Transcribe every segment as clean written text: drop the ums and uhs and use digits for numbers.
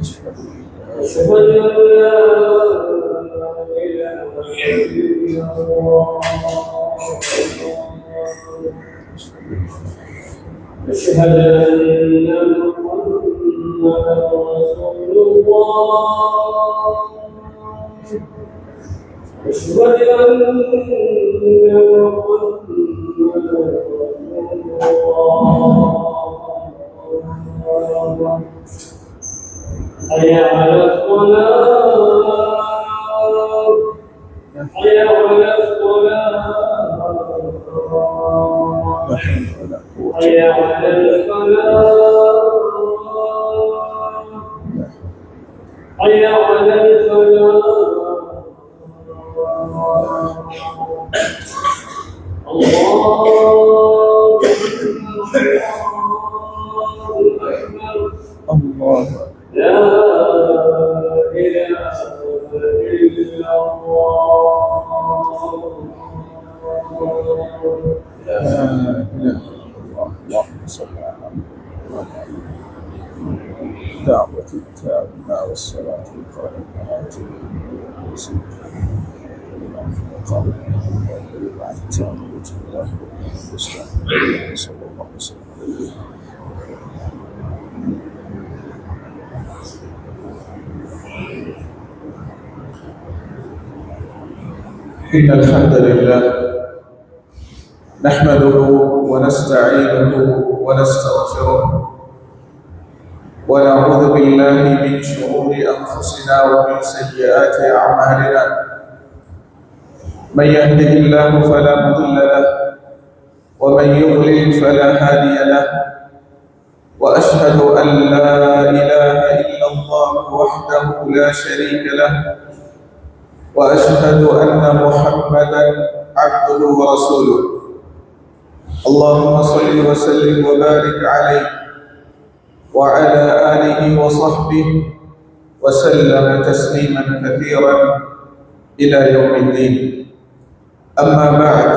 أشهد أن لا إله إلا الله أشهد أن محمدا رسول الله أشهد أن محمدا رسول الله حي على الصلاة حي على الصلاة حي على الصلاة حي على الصلاة الله لا إله إلا الله لا إله إلا الله اللهم صل على محمد دعوة التامة والصلاة القائمة صلى الله عليه وسلم. إن الحمد لله نحمده ونستعينه ونستغفره ونعوذ بالله من شرور أنفسنا ومن سيئات أعمالنا من يهده الله فلا مضل له ومن يضلل فلا هادي له وأشهد أن لا إله إلا الله وحده لا شريك له وأشهد أن محمدا عبده ورسوله اللهم صل وسلم وبارك عليه وعلى آله وصحبه وسلم تسليما كثيرا إلى يوم الدين. أما بعد،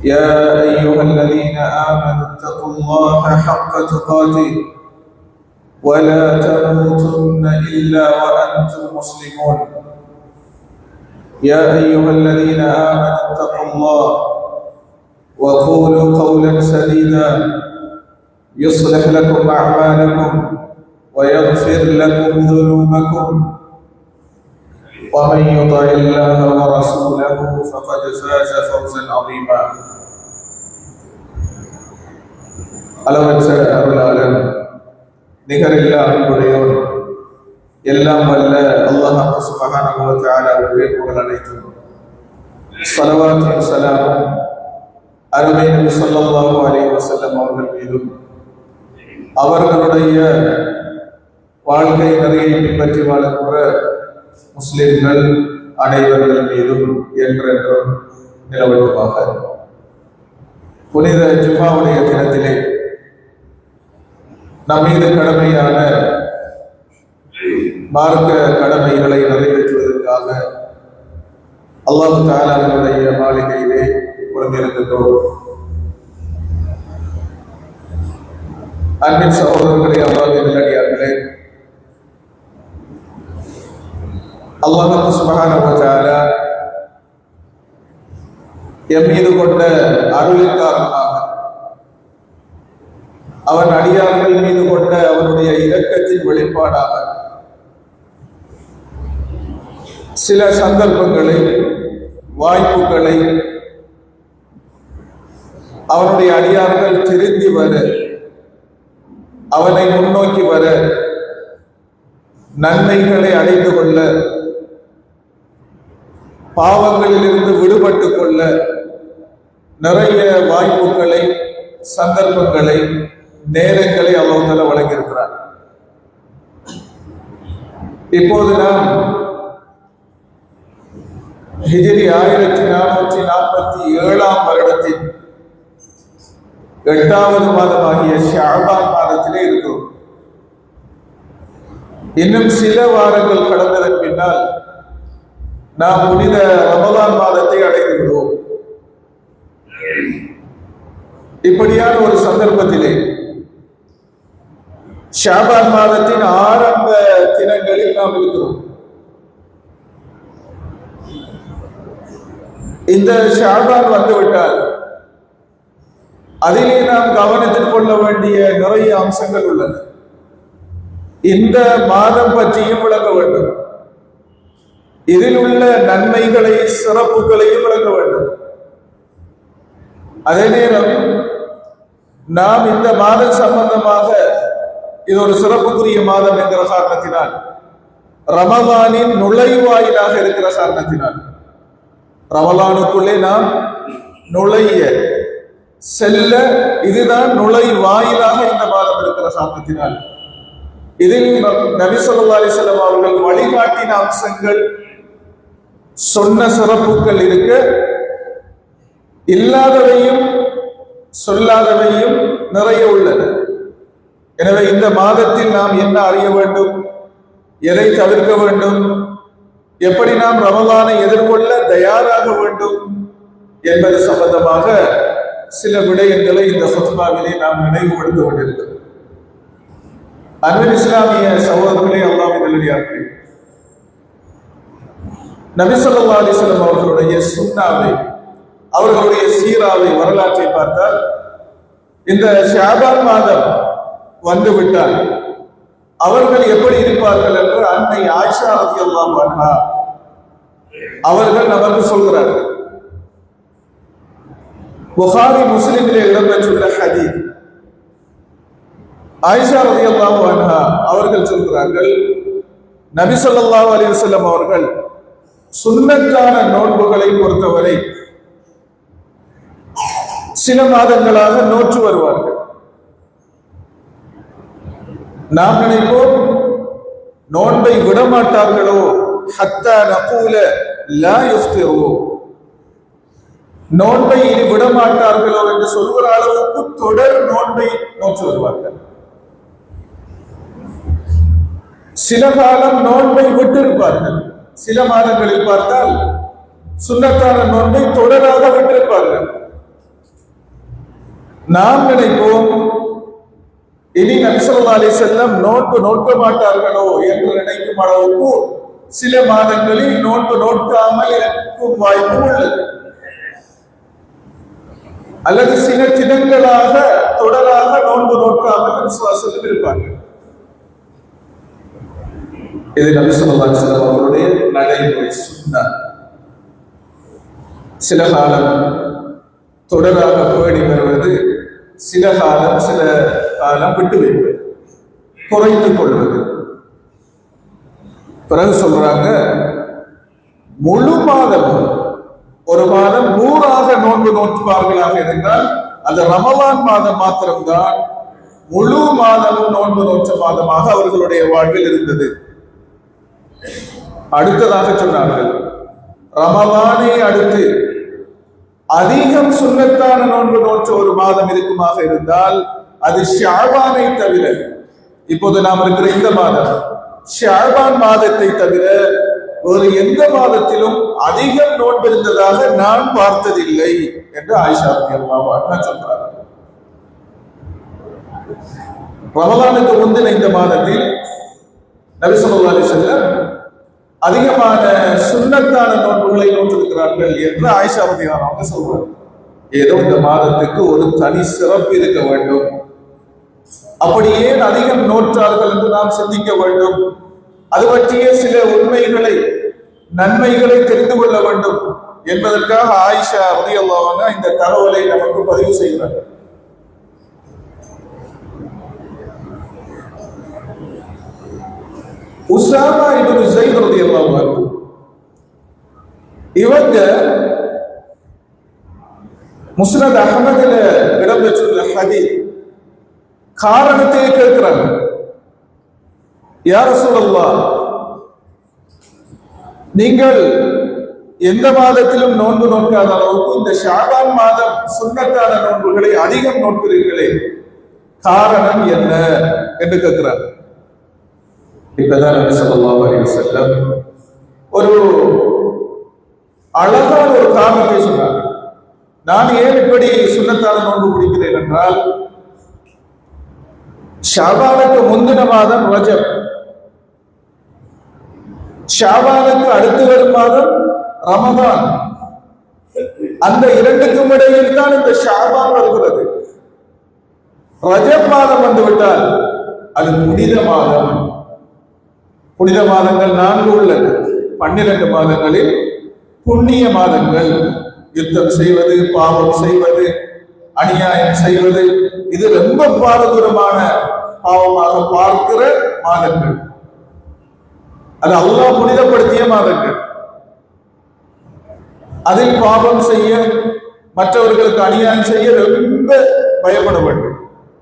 يا أيها الذين آمنوا اتقوا الله حق تقاته ولا تموتن إلا وأنتم مسلمون. يا أيها الذين آمنوا اتقوا الله وقولوا قولا سديدا يصلح لكم أعمالكم ويغفر لكم ذنوبكم ومن يطع الله ورسوله فقد فاز فوزا عظيما. அளவற்ற அருளாளன் நிகரில்லா அன்புடையோர் எல்லாம் வல்ல அல்லாஹ் சுப்ஹானஹு வ தஆலாவுக்கே புகழ் அனைத்தும். ஸலவாத்தும் ஸலாமும் அருமை நபி ஸல்லல்லாஹு அலைஹி வஸல்லம் அவர்கள் மீதும் அவர்களுடைய வாழ்க்கை நெறியை பின்பற்றி வாழுகின்ற முஸ்லிம்கள் அனைவர்கள் மீதும் என்றென்றும் நிலவட்டுமாக. புனித ஜும்மாவுடைய தினத்திலே நம் மீது கடமையான மார்க்க கடமைகளை நிறைவேற்றுவதற்காக அல்லாஹ் தஆலாவுடைய மாளிகையிலே குழுமியிருக்கின்றோம். அன்பின் சகோதரர்களே, அல்லாஹ்வின் நல்லடியார்களே, அல்லாஹ் சுப்ஹானஹு வ தஆலா எம் மீது கொண்ட அருளின் காரணமாக அவன் அடியார்கள் மீது கொண்ட அவனுடைய இரக்கத்தின் வெளிப்பாடாக சில சந்தர்ப்பங்களை, வாய்ப்புகளை அவனுடைய அடியார்கள் திருந்தி வர, அவனை முன்னோக்கி வர, நன்மைகளை அடைந்து கொள்ள, பாவங்களிலிருந்து விடுபட்டு கொள்ள நிறைய வாய்ப்புகளை, சந்தர்ப்பங்களை, நேரங்களை அல்லாஹ் தஆலா வழங்கியிருக்கிறார். இப்போது நாம் ஹிஜ்ரி 1447 வருடத்தின் 8வது மாதமாகிய ஷஅபான் மாதத்திலே இருக்கிறோம். இன்னும் சில வாரங்கள் கடந்ததன் பின்னால் நாம் புனித ரமலான் மாதத்தை அடைந்து விடுவோம். இப்படியான ஒரு சந்தர்ப்பத்திலே ஷாபான் மாதத்தின் ஆரம்ப தினங்களில் நாம் இருக்கிறோம். இந்த ஷாபான் வந்துவிட்டால் அதிலே நாம் கவனத்தில் கொள்ள வேண்டிய நிறைய அம்சங்கள் உள்ளன. இந்த மாதம் பற்றியும் விளங்க வேண்டும், இதில் உள்ள நன்மைகளை சிறப்புகளையும் விளங்க வேண்டும். அதே நேரம் நாம் இந்த மாதம் சம்பந்தமாக இது ஒரு சிறப்புக்குரிய மாதம் என்கிற காரணத்தினால், ரமலானின் நுழைவாயிலாக இருக்கிற காரணத்தினால், ரமலானுக்குள்ளே நாம் நுழைய செல்ல இதுதான் நுழைவாயிலாக இந்த மாதம் இருக்கிற காரணத்தினால், இதில் நபி ஸல்லல்லாஹு அலைஹி வஸல்லம் அவர்கள் வழிகாட்டின அம்சங்கள், சொன்ன சிறப்புகள் இருக்க, இல்லாதவையும் சொல்லாதவையும் நிறைய உள்ளன. எனவே இந்த மாதத்தில் நாம் என்ன அறிய வேண்டும், எதை தவிர்க்க வேண்டும், எப்படி நாம் ரமலானை எதிர்கொள்ள தயாராக வேண்டும் என்பது சம்பந்தமாக சில விடயங்களை இந்த ஹுத்பாவிலே நாம் நினைவுபடுத்த வேண்டியிருக்கிறோம். அன்பின் இஸ்லாமிய சகோதரர்களே, அல்லாஹ்வின் நல்லடியார்களே, நபி ஸல்லல்லாஹு அலைஹி வஸல்லம் அவர்களுடைய சுன்னாவை, அவர்களுடைய சீராவை, வரலாற்றை பார்த்தால், இந்த ஷாபான் மாதம் வந்துவிட்டால் அவர்கள் எப்படி இருப்பார்கள் என்று அன்னை ஆயிஷா ரலியல்லாஹு அன்ஹா அவர்கள் நமக்கு சொல்கிறார்கள். புகாரி முஸ்லிமிலே இடம்பெற்றுள்ள ஹதீஸ், ஆயிஷா ரலியல்லாஹு அன்ஹா அவர்கள் சொல்கிறார்கள், நபி ஸல்லல்லாஹு அலைஹி வஸல்லம் அவர்கள் சுன்னத்தான நோன்புகளை பொறுத்தவரை சில மாதங்களாக நோற்று வருவார்கள். நாம் நினைப்போம் நோன்பை விடமாட்டார்களோ, ஹத்தா நகூல லா யுஃப்திரு, நோன்பை இனி விடமாட்டார்களோ என்று சொல்கிற அளவுக்கு தொடர் நோன்பை நோற்று வருவார்கள். சில காலம் நோன்பை விட்டிருப்பார்கள். சில மாதங்களில் பார்த்தால் சுன்னத்தான நோன்பை தொடராக விட்டிருப்பார்கள். நாம் நினைப்போம் இனி நபி ஸல்லல்லாஹு அலைஹி வஸல்லம் நோன்பு நோக்க மாட்டார்களோ என்று நினைக்கும் அளவுக்கு சில மாதங்களில் நோன்பு நோக்காமல் இருக்கும் வாய்ப்பு உள்ளது. அல்லது சில தினங்களாக தொடராக நோன்பு நோக்காமல் விசுவாசத்தில் இருப்பார்கள். இது நபி ஸல்லல்லாஹு அலைஹி வஸல்லம் அவருடைய நடைமுறை சுன்னா. சில காலம் தொடராக பேணி வருவது, சில காலம் விட்டு வைப்பது, குறைத்துக் கொள்வது. பிறகு சொல்றாங்க, முழு மாதம், ஒரு மாதம் 100 நோன்பு நோட்பார்களாக இருந்தால் அந்த ரமலான் மாதம் மாத்திரம்தான் முழு மாதமும் நோன்பு நோற்ற மாதமாக அவர்களுடைய வாழ்வில் இருந்தது. அடுத்ததாக சொன்னார்கள், ரமலானை அடுத்து அதிகம் சுன்னத்தான நோன்பு நோற்ற ஒரு மாதம் இருக்குமாக இருந்தால் அது ஷாபானை தவிர, இப்போது நாம் இருக்கிற இந்த மாதம், ஷாபான் மாதத்தை தவிர ஒரு எந்த மாதத்திலும் அதிகம் நோன்பு இருந்ததாக நான் பார்த்ததில்லை என்று ஆயிஷா ரலியல்லாஹு அன்ஹா சொல்றார். ரமலானுக்கு முந்தின இந்த மாதத்தில் நபி ஸல்லல்லாஹு அலைஹி வஸல்லம் அதிகமான சுன்னத்தான நோன்புகளை நோற்றிருக்கிறார்கள் என்று ஆயிஷா ரலியல்லாஹு அன்ஹா சொல்றார். ஏதோ இந்த மாதத்துக்கு ஒரு தனி சிறப்பு இருக்க வேண்டும், அப்படி ஏன் அதிகம் நோற்றார்கள் என்று நாம் சிந்திக்க வேண்டும், அது பற்றிய சில உண்மைகளை, நன்மைகளை தெரிந்து கொள்ள வேண்டும் என்பதற்காக ஆயிஷா ரலியல்லாஹு அன்ஹா இந்த தகவலை நமக்கு பதிவு செய்கிறார். உஸாமா இப்னு ஸைத் ரலியல்லாஹு அன்ஹு இவங்க முஸ்னத் அஹ்மதுல இடம்பெற்றுள்ள ஹதீஸ் காரணத்தை கேட்கிறாங்க. யா ரசூலல்லாஹ், நீங்கள் எந்த மாதத்திலும் நோன்பு நோக்காத அளவுக்கு இந்த ஷாபான் மாதம் சுன்னத்தான நோன்புகளை அதிகம் நோக்கிறீர்களே, காரணம் என்ன என்று கேட்கிறார். இப்பதான் நபி ஸல்லல்லாஹு அலைஹி வஸல்லம் ஒரு அழகான ஒரு காரணத்தை சொன்னார். நான் ஏன் இப்படி சுன்னத்தான நோன்பு பிடிக்கிறேன் என்றால், ஷாபானுக்கு முந்தின மாதம் ரஜப், ஷாபானுக்கு அடுத்து வரும் மாதம் ரமதான். அந்த இரண்டுக்கும் இடையில் தான் இந்த ஷாபான் வருகிறது. ரஜப் மாதம் வந்துவிட்டால் அது புனித மாதம். புனித மாதங்கள் 4 உள்ளது. 12 மாதங்களில் புண்ணிய மாதங்கள். யுத்தம் செய்வது, பாவம் செய்வது, அநியாயம் செய்வது, இது ரொம்ப பாரதூரமான பாவமாக பார்க்கிற மாதங்கள். அது அல்லாஹ் புனிதப்படுத்திய மாதங்கள். அதில் பாவம் செய்ய, மற்றவர்களுக்கு அநியாயம் செய்ய ரொம்ப பயப்பட வேண்டும்.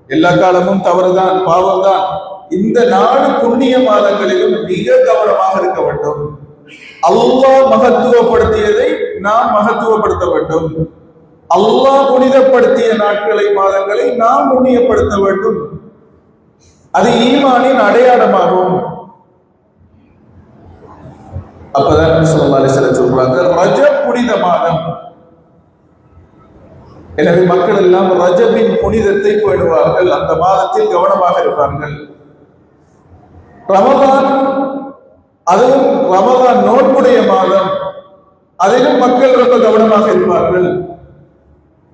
எல்லா காலமும் தவறுதான், பாவம் தான். இந்த 4 புண்ணிய மாதங்களிலும் மிக கவனமாக இருக்க வேண்டும். அல்லாஹ் மகத்துவப்படுத்தியதை நாம் மகத்துவப்படுத்த வேண்டும். அல்லாஹ் புனிதப்படுத்திய நாட்களை, மாதங்களை நாம் புண்ணியப்படுத்த வேண்டும். அது ஈமானின் அடையாளமாகும். அப்பதான் ஸல்லல்லாஹு அலைஹி வஸல்லம் சொல்றாங்க, ரஜப் புனித மாதம். எனவே மக்கள் எல்லாம் ரஜபின் புனிதத்தை பேணுவார்கள், அந்த மாதத்தில் கவனமாக இருப்பார்கள். ரமதான், அதுவும் ரமதான் நோன்புடைய மாதம், அதிலும் மக்கள் ரொம்ப கவனமாக இருப்பார்கள்.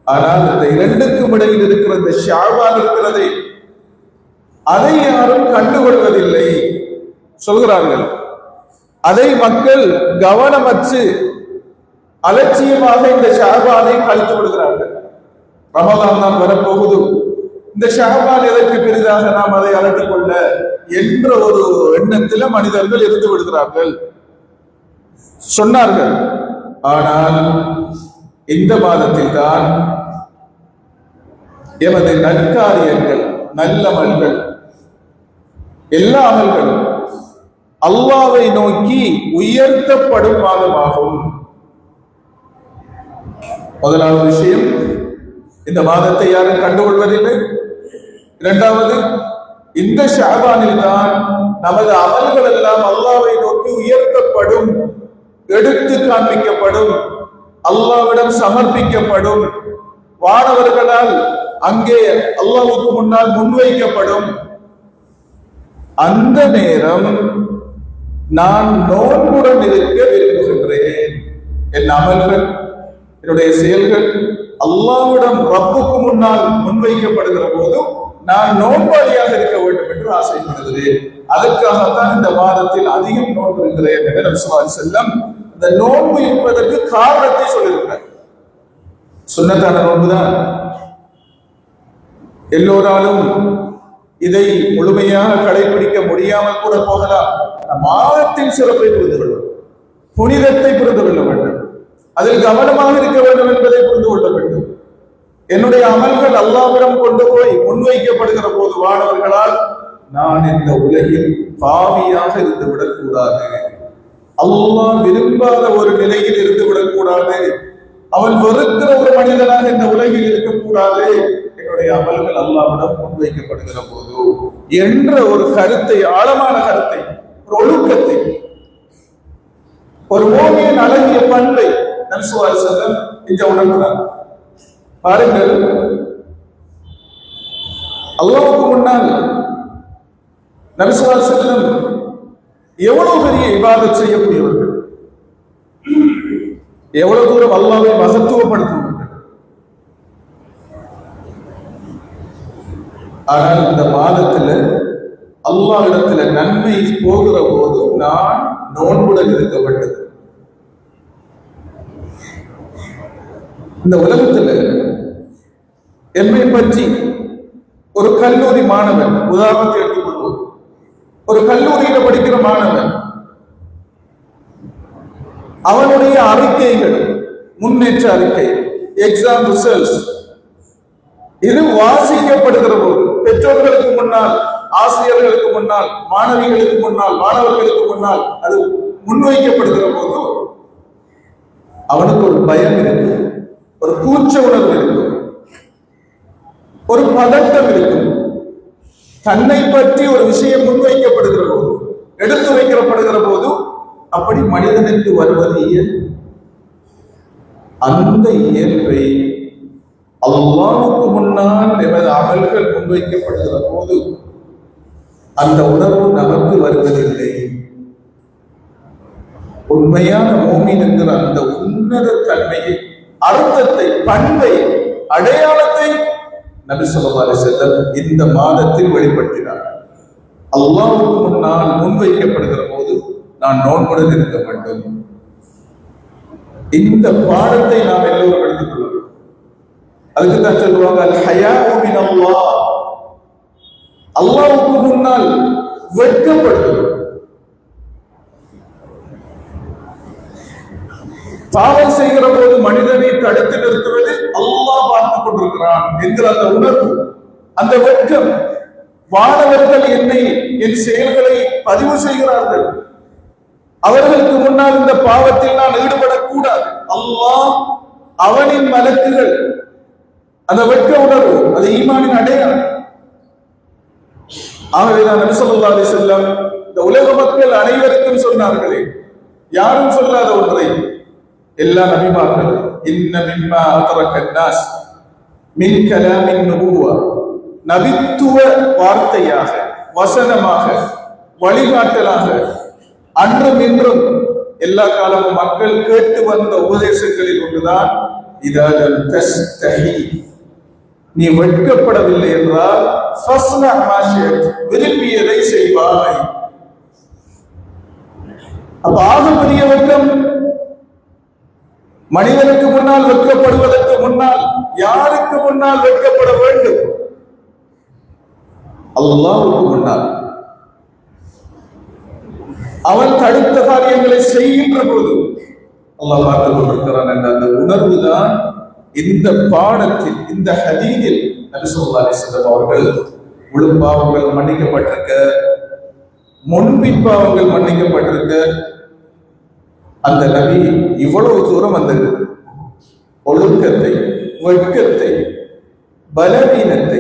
ஆனால் இந்த இரண்டுக்கும் இடையில் இருக்கிற இந்த ஷாபான் இருக்கிறதை, அதை யாரும் கண்டுகொள்வதில்லை சொல்கிறார்கள். அதை மக்கள் கவனமற்று அலட்சியமாக இந்த ஷாபானை கழித்து விடுகிறார்கள். ரமதான் தான் வரப்போகுது, இந்த ஷாபான் எதற்கு பெரிதாக நாம் அதை அலட்டிக் கொள்ள என்ற ஒரு எண்ணத்தில் மனிதர்கள் இருந்து விடுகிறார்கள் சொன்னார்கள். ஆனால் இந்த மாதத்தில் தான் எமது நற்காரியங்கள், நல்லமல்கள், எல்லா அமல்களும் அல்லாஹ்வை நோக்கி உயர்த்தப்படும் மாதமாகும். முதலாவது விஷயம், இந்த மாதத்தை யாரும் கண்டுகொள்வதில்லை. இரண்டாவது, இந்த ஷாபானில் தான் நமது அமல்கள் எல்லாம் அல்லாஹ்வை நோக்கி உயர்த்தப்படும், எடுத்து காண்பிக்கப்படும், அல்லாஹ்விடம் சமர்ப்பிக்கப்படும், வானவர்களால் அங்கே அல்லாஹ்வுக்கு முன்னால் முன்வைக்கப்படும். அந்த நேரம் நான் நோன்புடன் இருக்க விரும்புகின்றேன். என் அமல்கள், என்னுடைய செயல்கள் அல்லாஹ்விடம் ரப்புக்கு முன்னால் முன்வைக்கப்படுகிற போதும் நான் நோன்பாளியாக இருக்க வேண்டும் என்று ஆசைப்படுகிறேன். அதற்காகத்தான் இந்த மாதத்தில் அதிகம் நோன்பு இருக்கிறேன் என்று நபி ஸல்லல்லாஹு அலைஹி வஸல்லம் இந்த நோன்பு இருப்பதற்கு காரணத்தை சொல்லியிருக்கிறார். சுன்னத்தான நோன்புதான். எல்லோராலும் இதை முழுமையாக கடைபிடிக்க முடியாமல் கூட போகலாம். மாதத்தின் சிறப்பை புரிந்து கொள்ள வேண்டும், புனிதத்தை புரிந்து கொள்ள வேண்டும், அதில் கவனமாக இருக்க வேண்டும் என்பதை புரிந்து கொள்ள வேண்டும். என்னுடைய அமல்கள் அல்லாஹ்விடம் கொண்டு போய் முன்வைக்கப்படுகிற போது வானவர்களால் நான் இந்த உலகில் பாவியாக இருந்து விடக்கூடாது, அல்லாஹ் விரும்பாத ஒரு நிலையில் இருந்து விடக்கூடாது, அவன் வெறுக்கிற ஒரு மனிதனாக இந்த உலகில் இருக்கக்கூடாது, என்னுடைய அமல்கள் அல்லாஹ்விடம் முன்வைக்கப்படுகிற போது என்ற ஒரு கருத்தை, ஆழமான கருத்தை, ஒரு ஒழுக்கத்தை, ஒரு மூமியின் அழகிய பண்பை நபி ஸல்லல்லாஹு அலைஹி வஸல்லம் இங்க உணர்ந்தார். பாருங்கள், அல்லாஹ்வுக்கு முன்னால் நபி ஸல்லல்லாஹு அலைஹி வஸல்லம் எவ்வளவு பெரிய இபாதத் செய்யக்கூடியவர்கள், எவ்வளவு தூரம் அல்லாஹ்வை மகத்துவப்படுத்துவார்கள். ஆனால் இந்த மாதத்துல அல்லாஹ்விடத்துல நன்மை போகிற போது நான் நோன்புடன் இருக்க வேண்டும். இந்த உலகத்துல என்னை பற்றி ஒரு கல்லூரி மாணவன், உதாரணத்தை எடுத்துக்கொள்வோம், ஒரு கல்லூரியில படிக்கிற மாணவன், அவனுடைய அறிக்கைகள், முன்னேற்ற அறிக்கை, எக்ஸாம் ரிசல்ட்ஸ், இது வாசிக்கப்படுகிற போது பெற்றோர்களுக்கு முன்னால், ஆசிரியர்களுக்கு முன்னால், மாணவிகளுக்கு முன்னால், மாணவர்களுக்கு முன்னால் அது முன்வைக்கப்படுகிற போது அவனுக்கு ஒரு பயம் இருக்கும், ஒரு கூச்ச உணர்வு இருக்கும், ஒரு பதட்டம் இருக்கும். தன்னை பற்றி ஒரு விஷயம் முன்வைக்கப்படுகிற போது, எடுத்து வைக்கப்படுகிற போது அப்படி மனிதனுக்கு வருவது இயல்பு. அந்த இயல்பை அல்லாஹ்வுக்கு முன்னால் எமது அமல்கள் முன்வைக்கப்படுகிற போது அந்த உணர்வு நமக்கு வருவதில்லை. உண்மையான மூமின் என்கிற அந்த உன்னத தன்மையை, அர்த்தத்தை, பண்பை, அடையாளத்தை நபி ஸல்லல்லாஹு அலைஹி வஸல்லம் இந்த மாதத்தில் வெளிப்படுத்தினார். அல்லாஹ்வுக்கு முன்னால் முன்வைக்கப்படுகிற போது நான் நோன்புடன் இருக்க வேண்டும். இந்த பாடத்தை நாம் எல்லோரும் எடுத்துக் கொள்ள வேண்டும். அதுக்கு தான் சொல்லுவாங்க அல் ஹயாஉ மின் அல்லாஹ். அல்லாஹ்வுக்கு முன்னால் வெட்கப்படுவது. பாவம் செய்கிற போது மனிதனை தடுத்து நிறுத்துவது அல்லாஹ் பார்த்துக் கொண்டிருக்கிறான் என்கிற அந்த உணர்வு, அந்த வெட்கம். வானவர்கள் என்னை, என் செயல்களை பதிவு செய்கிறார்கள். அவர்களுக்கு முன்னால் இந்த பாவத்தில் நான் ஈடுபடக்கூடாது. அல்லாஹ், அவனின் மலக்குகள், அந்த வெட்க உணர்வு, அது ஈமானின் அடையாளம். ஆகவேதான் நபி ஸல்லல்லாஹு அலைஹி வஸல்லம் இந்த உலக மக்கள் அனைவருக்கும் சொன்னார்களே, யாரும் சொல்லாத ஒன்றை எல்லா நபிமார்களும், இன்ன மிம்மா அதரக الناس மின் கலாமின் நுபுவா, நபித்துவ வார்த்தையாக, வசனமாக, வழிகாட்டலாக அன்றும் இன்றும் எல்லா காலமும் மக்கள் கேட்டு வந்த உபதேசங்களில் ஒன்றுதான் இதல் தஸ்தஹி, நீ வெட்கப்படவில்லை என்றால் ஃபஸ்னா மா ஷிஅத், விரும்பியதை செய்வாய். அப்ப ஆகப்பெரிய வெட்கம் மனிதனுக்கு முன்னால் வெட்கப்படுவதற்கு முன்னால் யாருக்கு முன்னால் வெட்கப்பட வேண்டும்? அல்லாஹ்வுக்கு முன்னால். அவன் தடுத்த காரியங்களை செய்கின்ற போது அல்லாஹ் பார்த்துக் கொண்டிருக்கிறான் என்ற அந்த உணர்வு தான் இந்த பாடத்தில், இந்த ஹதீஸில் நபி ஸல்லல்லாஹு அலைஹி வஸல்லம் அவர்கள் முழு பாவங்கள் மன்னிக்கப்பட்டிருக்க, முன்பின் பாவங்கள் மன்னிக்கப்பட்டிருக்க, அந்த நபி இவ்வளவு தூரம் அந்த ஒழுக்கத்தை, வெட்கத்தை, பலவீனத்தை,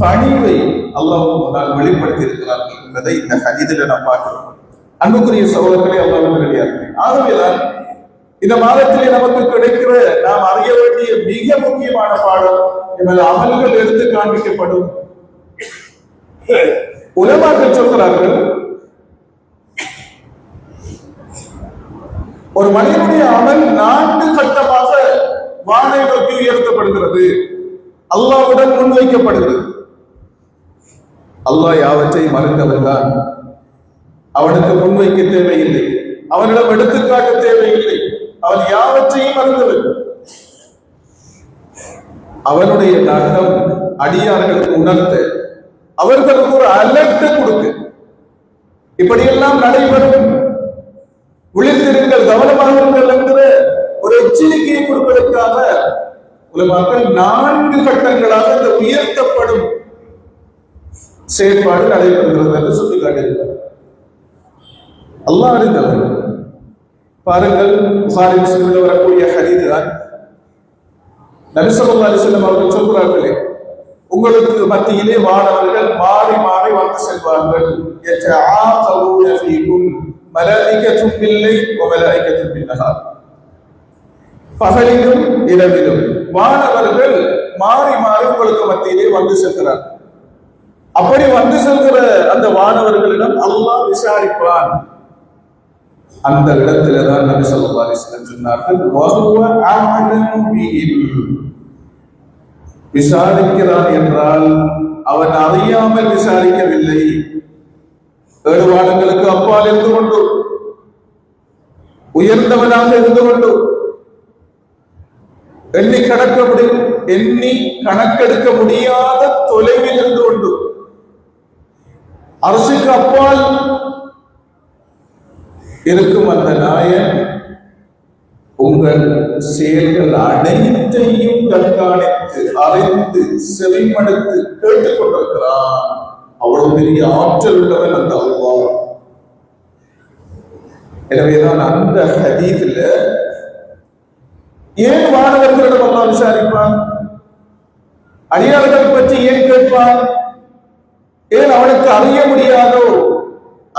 பணிவை அல்லாஹ்வுக்கு முன்னால் வெளிப்படுத்தி இருக்கிறார்கள் என்பதை இந்த ஹதீஸில் நாம் பார்க்கிறோம். அன்புக்குரிய சகோதரர்களே, அல்லாஹ்வின் நல்லடியார்களே, ஆகவேதான் இந்த மாதத்திலே நமக்கு கிடைக்கிற, நாம் அறிய வேண்டிய மிக முக்கியமான பாடம், எமது அமல்கள் எடுத்து காண்பிக்கப்படும். உலமாக்கள் சொல்கிறார்கள், ஒரு மனிதனுடைய அமல் 4 கட்டமாக வானை நோக்கி உயர்த்தப்படுகிறது, அல்லாஹ்வுடன் முன்வைக்கப்படுகிறது. அல்லாஹ் யாவற்றையும் மறந்தவன் தான். அவனுக்கு முன்வைக்க தேவையில்லை, அவனிடம் எடுத்துக்காட்ட தேவையில்லை. அவன் யாவற்றையும் மறந்தவன். அவனுடைய நாட்டம் அடியார்களுக்கு உணர்த்த, அவர்களுக்கு ஒரு அலர்ட்டை கொடுக்க, இப்படியெல்லாம் நடைபெறும், விழித்திருங்கள், கவனமாக இருங்கள் என்கிற ஒரு எச்சரிக்கையை கொடுப்பதற்காக உலமாக்கள் 4 கட்டங்களாக இந்த உயர்த்தப்படும் செயற்பாடு நடைபெறுகிறது என்று சொல்லி காட்டியிருக்கிறார். அல்லாஹ் அறிந்தவர். பாருங்கள், புகாரி முஸ்லிமில் வரக்கூடிய ஹதீஸ் தான். நபி ஸல்லல்லாஹு அலைஹி வஸல்லம் அவர்கள் சொல்கிறார்களே, உங்களுக்கு மத்தியிலே வானவர்கள் மாறி மாறி வந்து செல்வார்கள். யதஆகவுன ஃபீக்கும் மலாயிகத்தும் பில்லைல் வ மலாயிகத்தும் பின்னஹார். பகலிலும் இரவிலும் வானவர்கள் மாறி மாறி உங்களுக்கு மத்தியிலே வந்து செல்கிறார்கள். அப்படி வந்து செல்கிற அந்த வானவர்களிடம் அல்லாஹ் விசாரிப்பான். அந்த இடத்துல தான் நபி ஸல்லல்லாஹு அலைஹி வஸல்லம் சொன்னார்கள், வஹுவ அஅலமு பிஹிம். விசாரிக்கிறான் என்றால் அவன் அறியாமல் விசாரிக்கவில்லை. 7 வானங்களுக்கு அப்பால் இருந்து கொண்டு, உயர்ந்தவனாக இருந்து கொண்டு, எண்ணி கணக்கெடுக்க முடியாத தொலைவில் இருந்து கொண்டு, அரசுக்கு அப்பால் இருக்கும் அந்த நாயன் உங்கள் செயல்கள் அனைத்தையும் கண்காணித்து, அறிந்து, செவிமடுத்து கேட்டுக் கொண்டிருக்கிறான். அவ்வளவு பெரிய ஆற்றல் உள்ளவன் அந்த அல்லாஹ். எனவேதான் அந்த ஹதீஸ்ல ஏன் வானவர்களிடம் அல்லாஹ் விசாரிப்பான்? அடியார்கள் பற்றி ஏன் கேட்பான்? ஏன் அவனுக்கு அறிய முடியாதோ?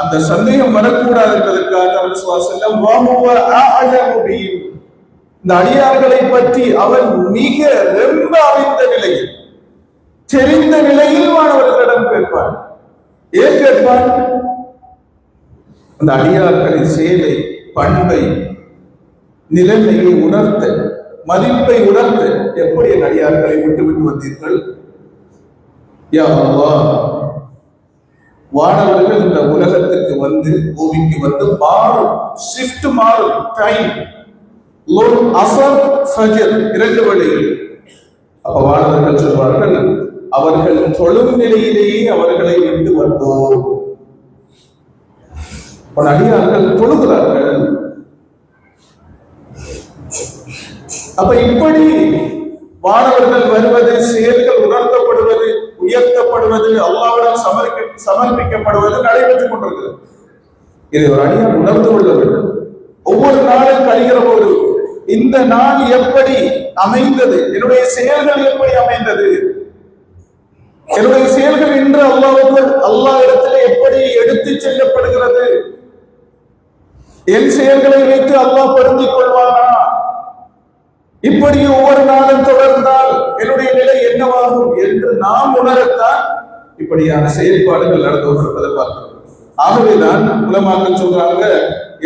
அந்த சந்தேகம் வரக்கூடாது என்பதற்காக அவர் சொல்லம், இந்த அடியார்களை பற்றி அவன் மிக ரொம்ப அறிந்த நிலையில், தெரிந்த நிலையில் வானவர்களிடம் கேட்பான். ஏன் கேட்பான்? அந்த அடியார்களின் செயலை, பண்பை, நிலைமையை உணர்த்த, மதிப்பை உணர்த்த, எப்படி என் அடியார்களை விட்டு வந்தீர்கள்? யா அல்லாஹ், வானவர்கள் இந்த உலகத்துக்கு வந்து, பூமிக்கு வந்து மாறும், ஷிஃப்ட் மாறும், டைம் அசர் ஃபஜர் 2 வழிகள். அப்ப வானவர்கள் சொல்வார்கள், அவர்கள் தொழும் நிலையிலேயே அவர்களை விட்டு வந்தோம். அடியார்கள் தொழுகிறார்கள். அப்ப இப்படி வானவர்கள் வருவது, செயல்கள் உணர்த்தப்படுவது, உயர்த்தப்படுவது, அல்லாஹ்விடம் சமர்ப்பிக்கப்படுவது நடைபெற்றுக் கொண்டிருக்கிறது. இதை ஒரு அடியார் உணர்ந்து கொள்ள வேண்டும். ஒவ்வொரு நாளும் கழிகிற போது இந்த நாள் எப்படி அமைந்தது, என்னுடைய செயல்கள் எப்படி அமைந்தது, என்னுடைய செயல்கள் இன்று அல்லாஹ் இடத்திலே எப்படி எடுத்து செல்லப்படுகிறது, என் செயல்களை வைத்து அல்லாஹ் பொருந்திக் கொள்வானா, இப்படி ஒவ்வொரு நாளும் தொடர்ந்தால் என்னுடைய நிலை என்னவாகும் என்று நாம் உணரத்தான் இப்படியான செயல்பாடுகள் நடந்து கொண்டிருப்பதை பார்க்கிறோம். ஆகவேதான் உலமாக்கள் சொல்றாங்க,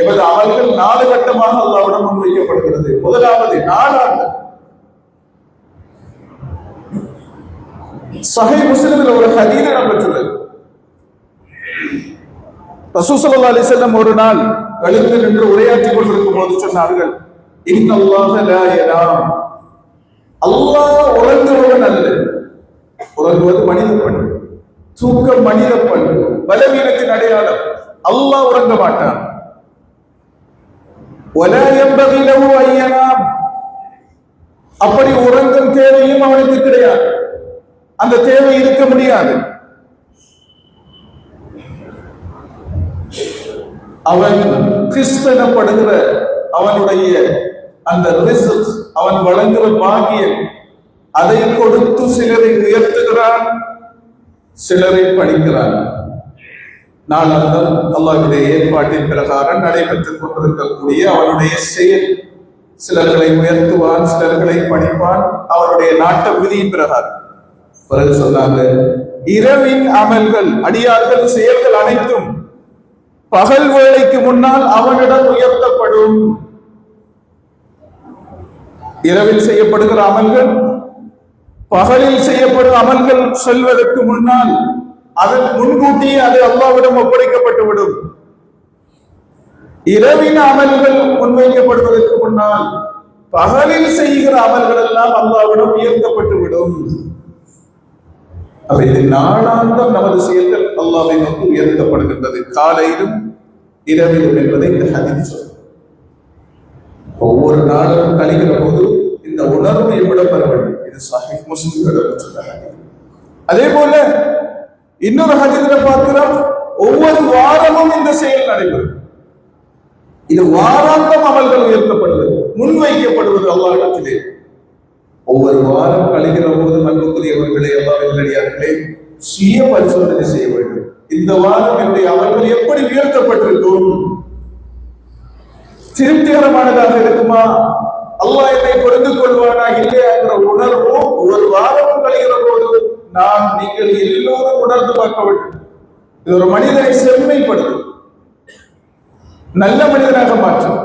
எமது அமல்கள் 4 கட்டமாக அல்லாஹ்விடம் முன்வைக்கப்படுகிறது. முதலாவது 4 ஆண்டு. சஹீஹ் முஸ்லிமில் ஒரு ஹதீஸ் இடம்பெற்றுள்ளது. ரசூல் ஸல்லல்லாஹு அலைஹி வஸல்லம் ஒரு நாள் எழுந்து நின்று உரையாற்றிக் கொண்டிருக்கும் போது சொன்னார்கள், இன்னல்லாஹ லா யனாம், அல்லாஹ் உறங்குபவன் அல்ல. உறங்குவது மனித பண்பு, தூக்கம் மனித பண்பு, பலவீனத்தின் அடையாளம். அல்லாஹ் உறங்க மாட்டான். வலா யம்பகி லஹு அன் யனாம், அப்படி உறங்கும் தேவையும் அவனுக்கு கிடையாது, அந்த தேவை இருக்க முடியாது. அவன் கிறிஸ்தனப்படுகிற அவனுடைய அந்த ரிஸ்க், அவன் வழங்குகிற பாக்கியம், அதை கொடுத்து சிலரை உயர்த்துகிறான், சிலரை பணிக்கிறான். நாளாந்தம் அல்லாஹ்வுடைய ஏற்பாட்டின் பிரகாரம் நடைபெற்றுக் கொண்டிருக்கக்கூடிய அவனுடைய செயல், சிலர்களை உயர்த்துவான், சிலர்களை பணிப்பான், அவனுடைய நாட்ட விதியின் பிரகாரம். பிறகு சொன்னாங்க, இரவின் அமல்கள், அடியார்கள் செயல்கள் அனைத்தும் பகல் வேளைக்கு முன்னால் அவனிடம் உயர்த்தப்படும். இரவில் செய்யப்படுகிற அமல்கள் பகலில் செய்யப்படும் அமல்கள் செல்வதற்கு முன்னால் அதன் முன்கூட்டியே அது அல்லாஹ்விடம் ஒப்படைக்கப்பட்டு விடும். இரவின் அமல்கள் முன்வைக்கப்படுவதற்கு முன்னால் பகலில் செய்கிற அமல்கள் எல்லாம் அல்லாஹ்விடம் உயர்த்தப்பட்டு விடும். அவை நாளாந்தம் நமது செயல்கள் அல்லாஹ்வை நோக்கி உயர்த்தப்படுகின்றது, காலையிலும் இரவிலும் என்பதை இந்த ஹதீஸ் சொல்லும். ஒவ்வொரு நாளும் கழிகிற போது இந்த உணர்வு எவ்விடம் பெற வேண்டும். இது சஹீஹ் முஸ்லிம். அதே போல இன்னொரு ஹதீஸ்ல பார்க்கிறோம், ஒவ்வொரு வாரமும் இந்த செயல் நடைபெறும். இது வாராந்தம் அமல்கள் உயர்த்தப்படுவது, முன்வைக்கப்படுவது அல்லாஹ்விடத்திலே. ஒவ்வொரு வாரம் கழிகிற போது அன்புக்குரியவர்களே, அல்லாஹ்வின் நல்லடியார்களே, சுய பரிசோதனை செய்ய வேண்டும். இந்த வாரம் என்னுடைய அமல்கள் எப்படி உயர்த்தப்பட்டிருக்கும், திருப்திகரமானதாக இருக்குமா, அல்லாஹ் என்னை பொருந்திக் கொள்வானா இல்லையா என்ற உணர்வு ஒரு வாரம் கழிகிற போது நீங்கள் எல்லோரும் உணர்ந்து பார்க்க வேண்டும். இது ஒரு மனிதனை செம்மைப்படுத்தும், நல்ல மனிதனாக மாற்றும்,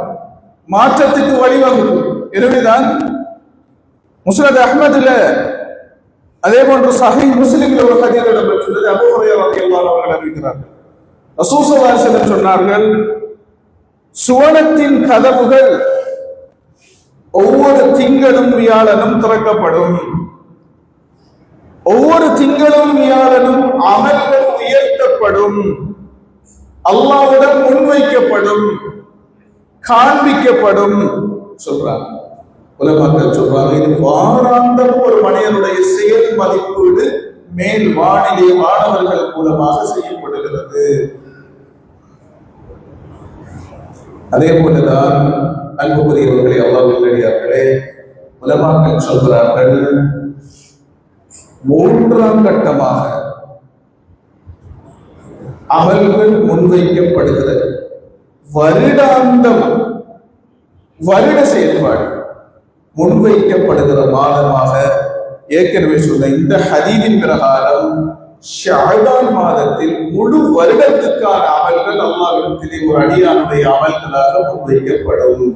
மாற்றத்துக்கு வழிவகுக்கும். எனவேதான் முஸ்னத் அஹ்மதுல, அதே போன்று சஹீஹ் முஸ்லிமில் ஒரு ஹதீஸ் இடம்பெற்றுள்ளது. அபூ ஹுரைரா ரலியல்லாஹு அன்ஹு அறிவிக்கிறார்கள், ரசூல் ஸல்லல்லாஹு அலைஹி வஸல்லம் சொன்னார்கள், சுவனத்தின் கதவுகள் ஒவ்வொரு திங்களும் வியாழனும் திறக்கப்படும். ஒவ்வொரு திங்களும் வியாழனும் அமல்கள் உயர்த்தப்படும், அல்லாஹ்விடம் முன்வைக்கப்படும், காண்பிக்கப்படும் சொல்றாங்க. உலமாக்கள் சொல்றாங்க, இது வாராந்தம் ஒரு மனிதனுடைய செயல் மதிப்பீடு மேல் வானிலை மாணவர்கள் மூலமாக செய்யப்படுகிறது. அதே போலதான் அன்புக்குரியவர்களே, அல்லாஹ்வின் நல்லடியார்களே, உலமாக்கள் சொல்கிறார்கள், 3ஆம் கட்டமாக அமல்கள் முன்வைக்கப்படுகிறது. வருடாந்தம், வருட செயல்பாடு முன்வைக்கப்படுகிற மாதமாக ஏற்கனவே சொன்ன இந்த ஹதீஸின் பிரகாரம் ஷஅபான் மாதத்தில் முழு வருடத்துக்கான அமல்கள் அல்லாஹ்விடத்திலே ஒரு அடியானுடைய அமல்களாக முன்வைக்கப்படும்.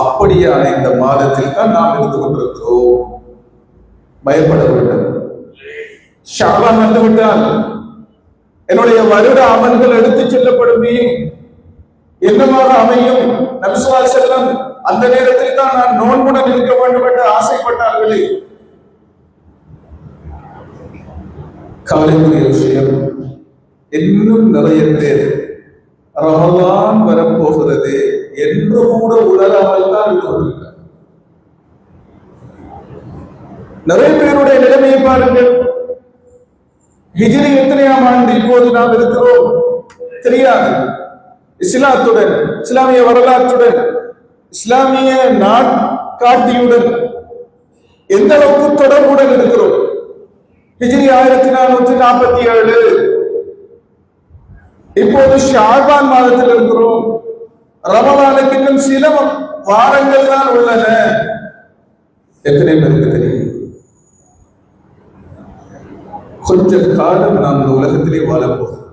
அப்படியான இந்த மாதத்தில் தான் நாம் இருந்து கொண்டிருக்கிறோம். பயப்பட வேண்டும். ஷஅபான் வந்துவிட்டால் என்னுடைய வருட அமல்கள் எடுத்துச் செல்லப்படுமே, என்னவாக அமையும்? நபி ஸல்லல்லாஹு அலைஹி வஸல்லம் அந்த நேரத்தில் தான் நான் நோன்புடன் இருக்க வேண்டும் என்று ஆசைப்பட்டார்களே. கவலைக்குரிய விஷயம், இன்னும் நிறைய பேர் ரமலான் வரப்போகிறது என்று கூட உணராமல் தான் இருக்கிறார். நிறைய பேருடைய நிலைமையை பாருங்கள். ஹிஜ்ரி எத்தனையாம் ஆண்டு இப்போது நாம் இருக்கிறோம் தெரியாது. இஸ்லாத்துடன், இஸ்லாமிய வரலாற்றுடன், இஸ்லாமிய நாட்காட்டியுடன் எந்த அளவுக்கு தொடர்புடன் இருக்கிறோம்? ஹிஜ்ரி 1447. இப்போது ஷஅபான் மாதத்தில் இருக்கிறோம். ரமலானுக்கு இன்னும் சில வாரங்கள் தான் உள்ளன. எத்தனை பேருக்கு தெரியும்? கொஞ்ச காலம் நாம் இந்த உலகத்திலே வாழப்போகிறோம்.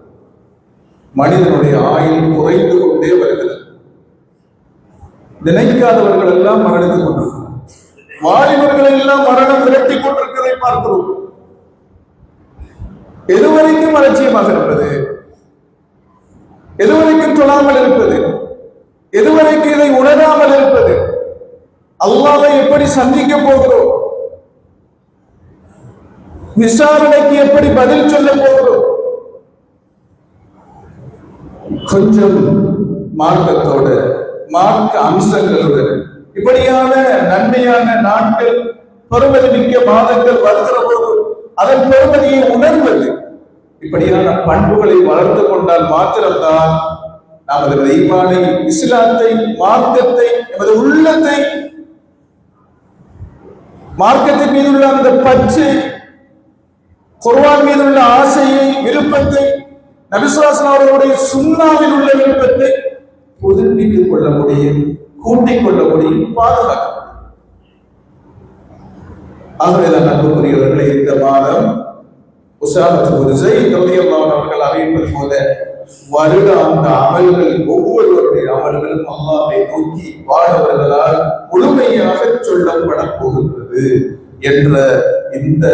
மனிதனுடைய ஆயுள் குறைந்து கொண்டே வருகிறது. நினைக்காதவர்கள் எல்லாம் மரணித்துக் கொண்டிருக்கிறார். வாலிபர்கள் எல்லாம் மரணம் விரட்டி கொண்டிருக்கிறதை பார்க்கிறோம். எதுவரைக்கும் அலட்சியமாக இருப்பது? எதுவரைக்கும் தொழாமல் இருப்பது? எதுவரைக்கும் இதை உணராமல் இருப்பது? அல்லாஹ்வை எப்படி சந்திக்க போகிறோம்? விசாரணைக்கு எப்படி பதில் சொல்ல போகிறோம்? கொஞ்சம் மார்க்கத்தோடு, மார்க்க அம்சங்களுடன் இப்படியான நன்மையான நாட்கள், பெருமதி மிக்க மாதங்கள் வருகிற போது அதன் பெருமதியை உணர்வது, இப்படியான பண்புகளை வளர்த்து கொண்டால் மாத்திரம்தான் நமது ஈமானை, இஸ்லாத்தை, மார்க்கத்தை, நமது உள்ளத்தை, மார்க்கத்தின் மீது உள்ள அந்த பற்றை, குர்ஆன் மீது உள்ள ஆசையை, விருப்பத்தை, நபி ஸல்லல்லாஹு அலைஹி வஸல்லம் அவர்களுடைய சுன்னாவில் உள்ள விருப்பத்தை புதுப்பித்துக் கொள்ள முடியும், கூட்டிக் கொள்ள முடியும், பாதுகாக்க முடியும். ஆகவேதான் அன்புக்குரியவர்களே, இந்த மாதம் உஸாமா பின் ஸைத் ரலியல்லாஹு அன்ஹு அவர்கள் அறிவிப்பது போல வருட அந்த அமல்கள், ஒவ்வொருவருடைய அமல்களும் அல்லாஹ்வை நோக்கி வாழ்வர்களால் முழுமையாக சொல்லப்பட போகின்றது என்ற இந்த